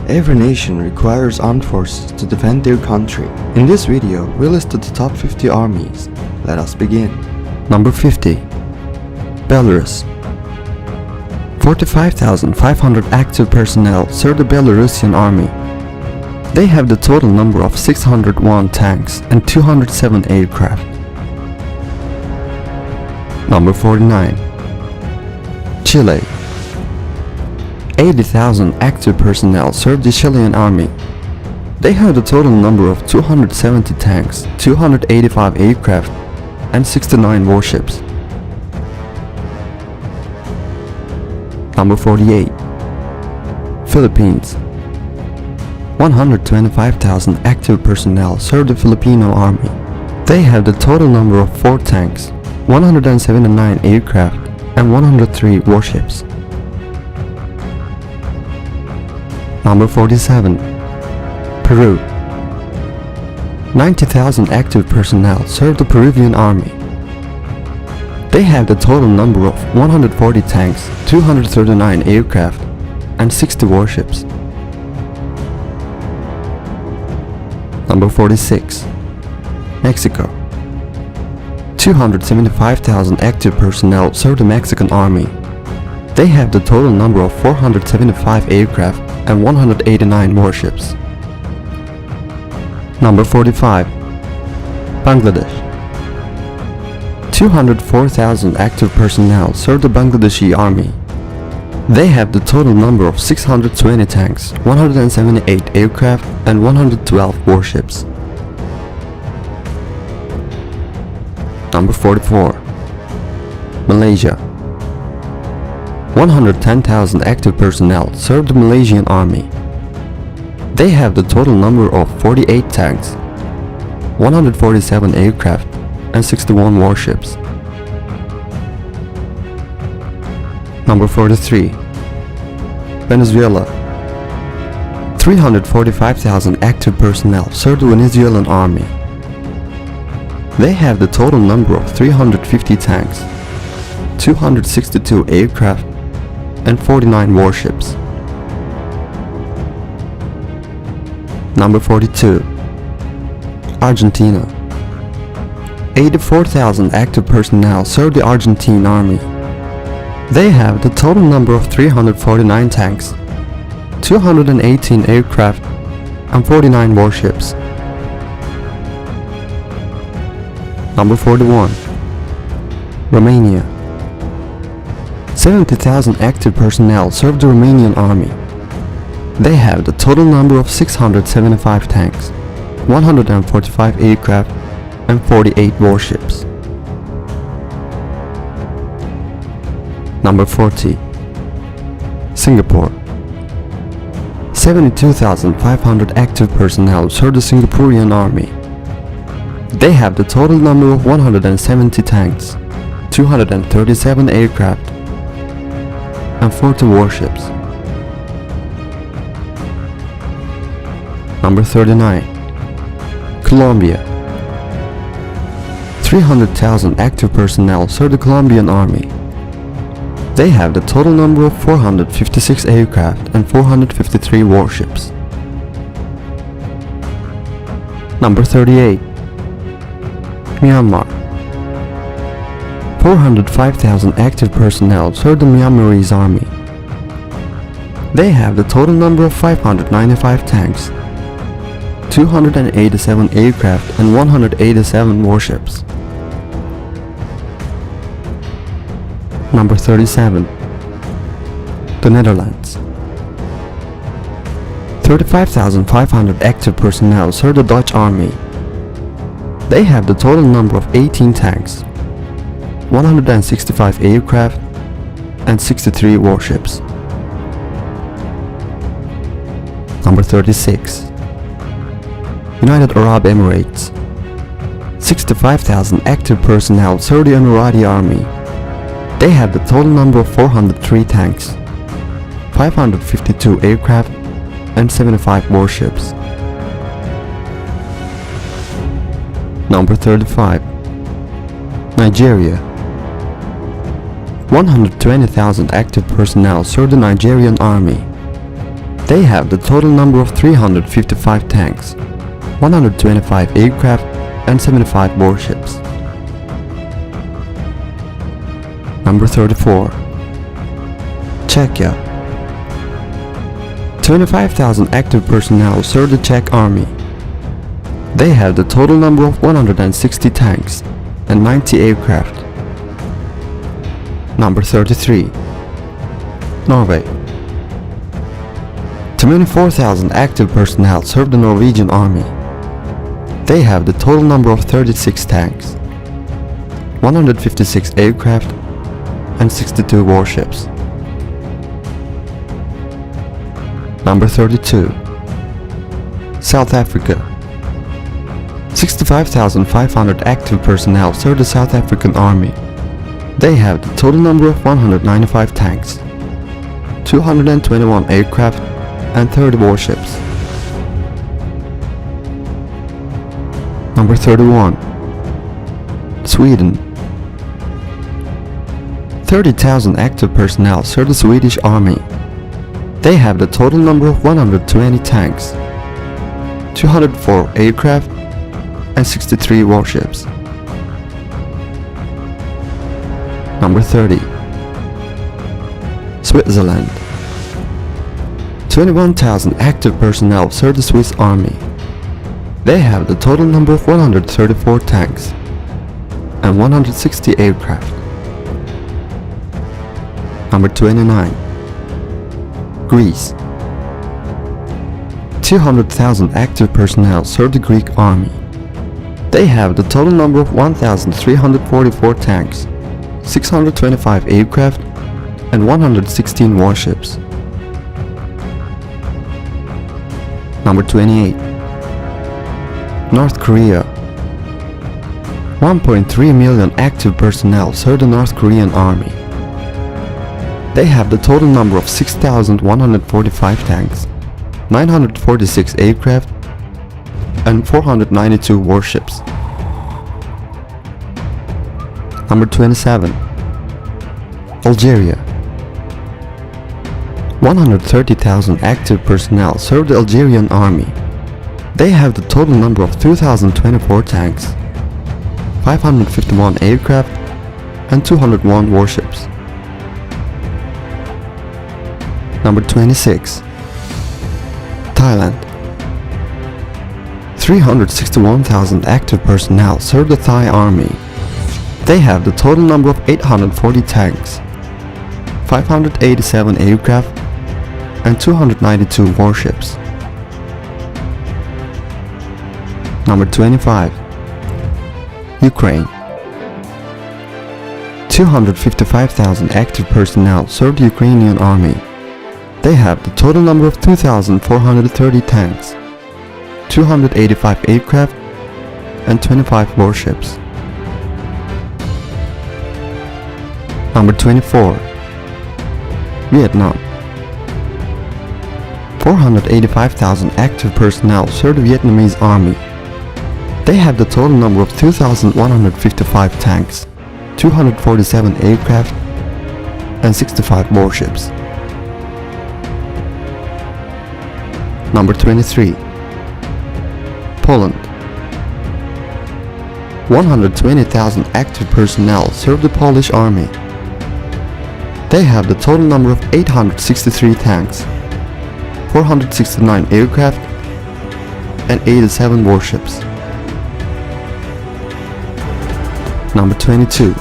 Every nation requires armed forces to defend their country. In this video, we listed the top 50 armies. Let us begin. Number 50. Belarus. 45,500 active personnel serve the Belarusian army. They have the total number of 601 tanks and 207 aircraft. Number 49. Chile. 80,000 active personnel serve the Chilean army. They have the total number of 270 tanks, 285 aircraft, and 69 warships. Number 48. Philippines. 125,000 active personnel serve the Filipino army. They have the total number of 4 tanks, 179 aircraft, and 103 warships. Number 47. Peru. 90,000 active personnel serve the Peruvian army. They have the total number of 140 tanks, 239 aircraft, and 60 warships. Number 46. Mexico. 275,000 active personnel serve the Mexican army. They have the total number of 475 aircraft and 189 warships. Number 45. Bangladesh. 204,000 active personnel serve the Bangladeshi army. They have the total number of 620 tanks, 178 aircraft, and 112 warships. Number 44. Malaysia. 110,000 active personnel serve the Malaysian army. They have the total number of 48 tanks, 147 aircraft, and 61 warships. Number 43. Venezuela. 345,000 active personnel serve the Venezuelan army. They have the total number of 350 tanks, 262 aircraft, and 49 warships. Number 42. Argentina. 84,000 active personnel serve the Argentine army. They have the total number of 349 tanks, 218 aircraft, and 49 warships. Number 41. Romania. 70,000 active personnel serve the Romanian army. They have the total number of 675 tanks, 145 aircraft, and 48 warships. Number 40. Singapore. 72,500 active personnel serve the Singaporean army. They have the total number of 170 tanks, 237 aircraft, and 40 warships. Number 39. Colombia. 300,000 active personnel serve the Colombian army. They have the total number of 456 aircraft and 453 warships. Number 38. Myanmar. 405,000 active personnel serve the Myanmarese army. They have the total number of 595 tanks, 287 aircraft, and 187 warships. Number 37. The Netherlands. 35,500 active personnel serve the Dutch army. They have the total number of 18 tanks, 165 aircraft, and 63 warships. Number 36. United Arab Emirates. 65,000 active personnel serve the Emirati army. They have the total number of 403 tanks, 552 aircraft, and 75 warships. Number 35. Nigeria. 120,000 active personnel serve the Nigerian army. They have the total number of 355 tanks, 125 aircraft and 75 warships. Number 34. Czechia. 25,000 active personnel serve the Czech army. They have the total number of 160 tanks and 90 aircraft. Number 33. Norway. 24,000 active personnel serve the Norwegian army. They have the total number of 36 tanks, 156 aircraft and 62 warships. Number 32. South Africa. 65,500 active personnel serve the South African army. They have the total number of 195 tanks, 221 aircraft and 30 warships. Number 31. Sweden. 30,000 active personnel serve the Swedish army. They have the total number of 120 tanks, 204 aircraft and 63 warships. Number 30. Switzerland. 21,000 active personnel serve the Swiss army. They have the total number of 134 tanks and 160 aircraft. Number 29. Greece. 200,000 active personnel serve the Greek army. They have the total number of 1,344 tanks, 625 aircraft and 116 warships. Number 28. North Korea. 1.3 million active personnel serve the North Korean army. They have the total number of 6,145 tanks, 946 aircraft and 492 warships. Number 27. Algeria. 130,000 active personnel serve the Algerian army. They have the total number of 2,024 tanks, 551 aircraft and 201 warships. Number 26. Thailand. 361,000 active personnel serve the Thai army. They have the total number of 840 tanks, 587 aircraft and 292 warships. Number 25. Ukraine. 255,000 active personnel serve the Ukrainian army. They have the total number of 2,430 tanks, 285 aircraft and 25 warships. Number 24. Vietnam. 485,000 active personnel serve the Vietnamese army. They have the total number of 2,155 tanks, 247 aircraft and 65 warships. Number 23. Poland. 120,000 active personnel serve the Polish army. They have the total number of 863 tanks, 469 aircraft and 87 warships. Number 22.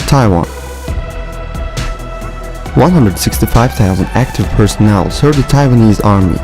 Taiwan. 165,000 active personnel serve the Taiwanese army.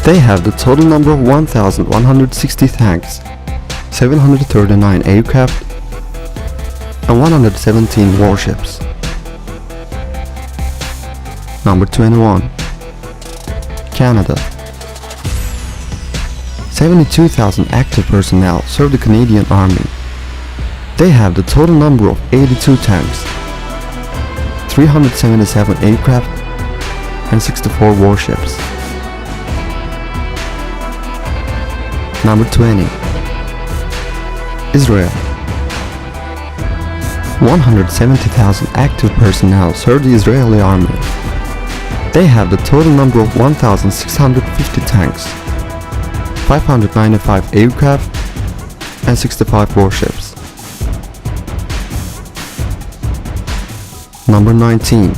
They have the total number of 1,160 tanks, 739 aircraft and 117 warships. Number 21. Canada. 72,000 active personnel serve the Canadian army. They have the total number of 82 tanks, 377 aircraft and 64 warships. Number 20. Israel. 170,000 active personnel serve the Israeli army. They have the total number of 1,650 tanks, 595 aircraft, and 65 warships. Number 19.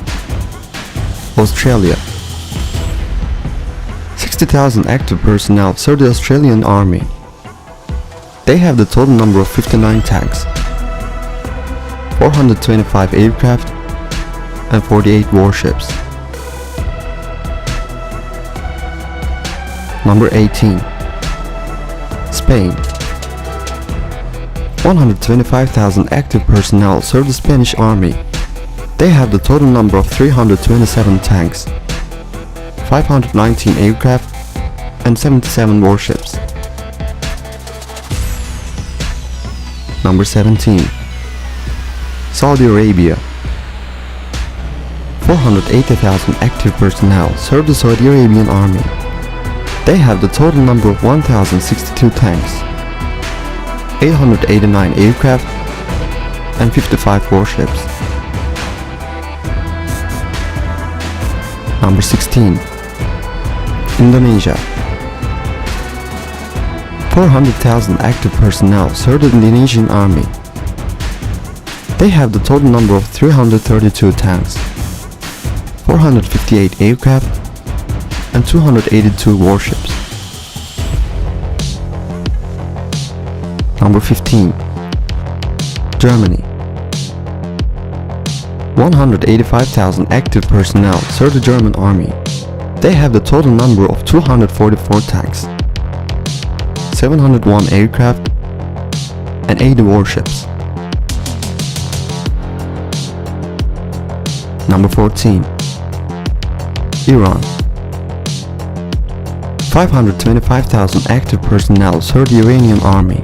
Australia. 60,000 active personnel serve the Australian Army. They have the total number of 59 tanks, 425 aircraft, and 48 warships. Number 18. Spain. 125,000 active personnel serve the Spanish Army. They have the total number of 327 tanks, 519 aircraft, and 77 warships. Number 17. Saudi Arabia. 480,000 active personnel serve the Saudi Arabian Army. They have the total number of 1,062 tanks, 889 aircraft, and 55 warships. Number 16. Indonesia. 400,000 active personnel serve the Indonesian Army. They have the total number of 332 tanks, 458 aircraft, and 282 warships. Number 15. Germany. 185,000 active personnel serve the German Army. They have the total number of 244 tanks, 701 aircraft, and 80 warships. Number 14. Iran. 525,000 active personnel serve the Iranian Army.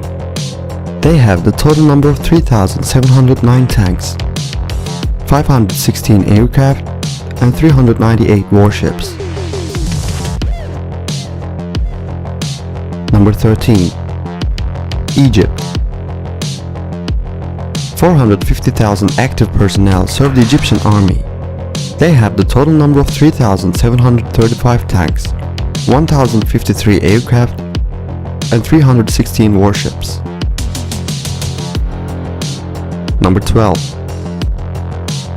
They have the total number of 3,709 tanks, 516 aircraft, and 398 warships. Number 13. Egypt. 450,000 active personnel serve the Egyptian Army. They have the total number of 3,735 tanks, 1,053 aircraft, and 316 warships. Number 12.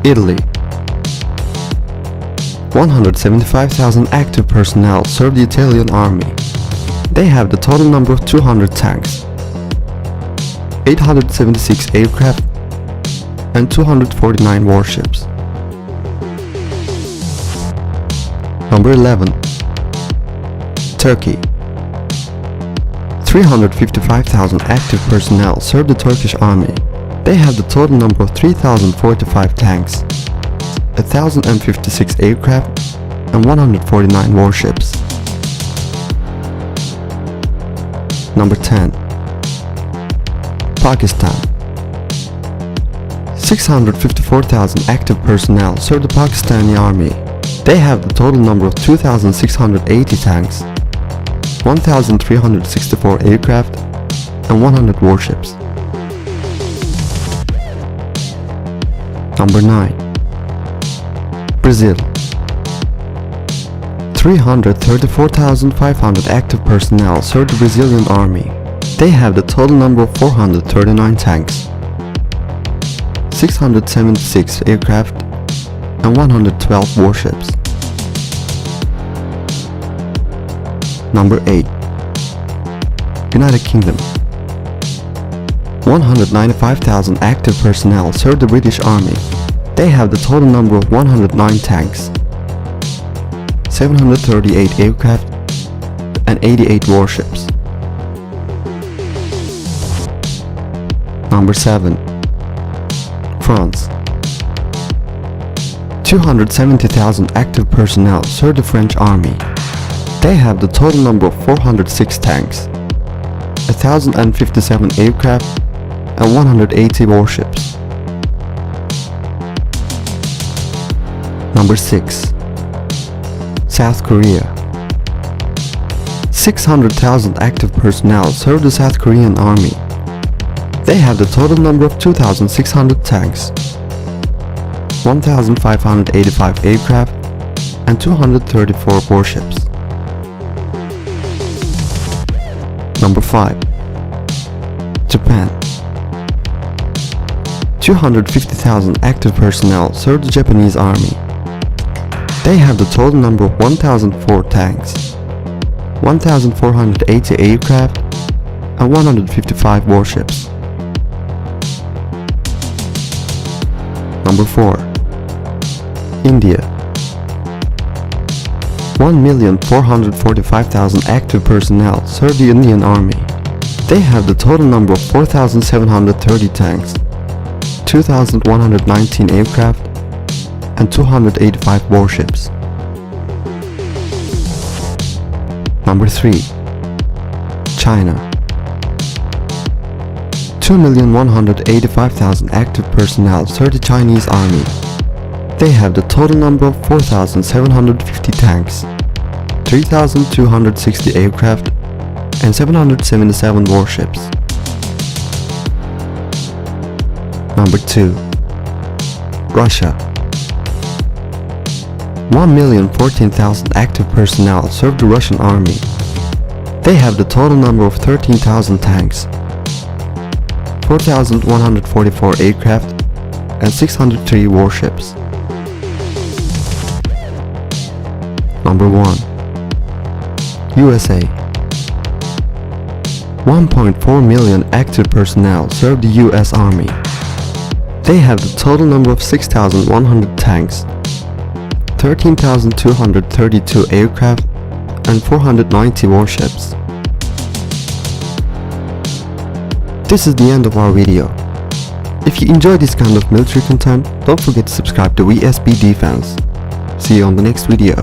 Italy. 175,000 active personnel serve the Italian Army. They have the total number of 200 tanks, 876 aircraft, and 249 warships. Number 11. Turkey. 355,000 active personnel serve the Turkish Army. They have the total number of 3,045 tanks, 1,056 aircraft, and 149 warships. Number 10. Pakistan. 654,000 active personnel serve the Pakistani Army. They have the total number of 2,680 tanks, 1,364 aircraft, and 100 warships. Number 9. Brazil. 334,500 active personnel serve the Brazilian Army. They have the total number of 439 tanks, 676 aircraft, and 112 warships. Number 8. United Kingdom. 195,000 active personnel serve the British Army. They have the total number of 109 tanks, 738 aircraft, and 88 warships. Number 7. France. 270,000 active personnel serve the French Army. They have the total number of 406 tanks, 1,057 aircraft, and 180 warships. Number 6. South Korea. 600,000 active personnel serve the South Korean Army. They have the total number of 2,600 tanks, 1,585 aircraft, and 234 warships. Number 5. Japan. 250,000 active personnel serve the Japanese army. They have the total number of 1,004 tanks, 1,480 aircraft, and 155 warships. Number 4. India. 1,445,000 active personnel serve the Indian Army. They have the total number of 4,730 tanks, 2,119 aircraft, and 285 warships. Number 3. China. 2,185,000 active personnel serve the Chinese Army. They have the total number of 4,750 tanks, 3,260 aircraft, and 777 warships. Number 2. Russia. 1,014,000 active personnel serve the Russian Army. They have the total number of 13,000 tanks, 4,144 aircraft, and 603 warships. Number 1. USA. 1.4 million active personnel serve the US Army. They have the total number of 6,100 tanks, 13,232 aircraft, and 490 warships. This is the end of our video. If you enjoy this kind of military content, don't forget to subscribe to VSB Defense. See you on the next video.